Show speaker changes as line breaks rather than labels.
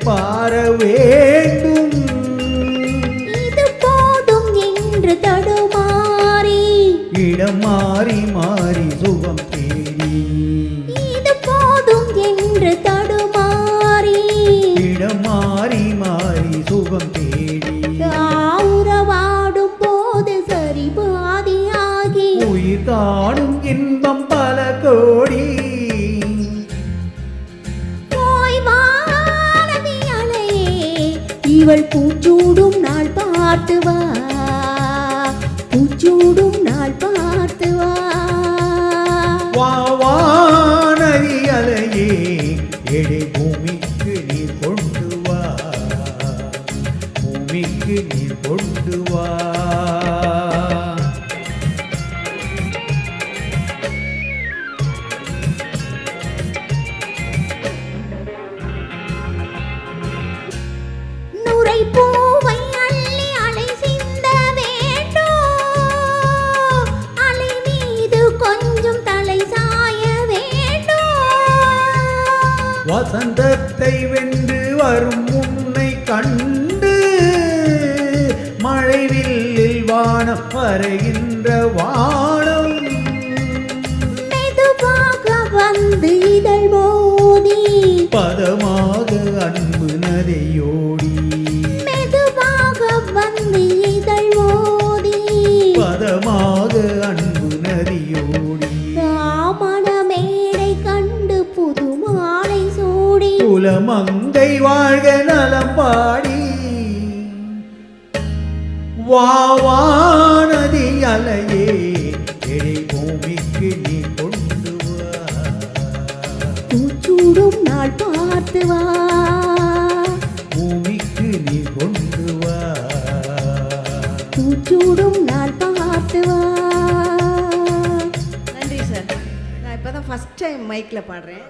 இளைப்பார வேண்டும்.
இது போதும் என்று தடுமாறி
இடம் மாறி மாறி சுகம் தேடி.
இது போதும் என்று தடுமாறி
இடம் மாறி மாறி சுகம் தேடி.
உறவாடும் போது சரி பாதியாகி
உயிர் காணும் இன்பம் பல கோடி.
இவள் பூச்சூடும் நாள் பார்த்து வா, பூச்சூடும் நாள் பார்த்து வா.
வாவானதி அலையே எடை பூமிக்கு நீர் கொண்டு வா, பூமிக்கு நீர் கொண்டு வா.
பூவை அள்ளி அலை சிந்த வேண்டும், அலை மீது கொஞ்சம் தலை சாய வேண்டும்.
வசந்தத்தை வென்று வரும் உன்னை கண்டு மழைவில்லில் வானம் வரைகின்ற வானம்.
மெதுவாக வந்து இதழ் மோதி
பதமாக அன்பு நதியோடி.
மெதுவாக வந்து இதழ் மோதி
பதமாக அன்பு நதியோடி.
ராமண மேடை கண்டு புது மாலை சூடி
குலமங்கை வாழ்க நலம் பாடி. வாவானதி அலையே எடை பூமிக்கு நீ கொண்டு வா,
பூச்சூடும் நாள் பார்த்து வா,
பூமிக்கு நீ கொண்டு வா,
பூச்சூடும் நாள் பார்த்து வா.
நன்றி சார். நான் இப்போ தான் ஃபஸ்ட் டைம் மைக்கில் பாடுறேன்.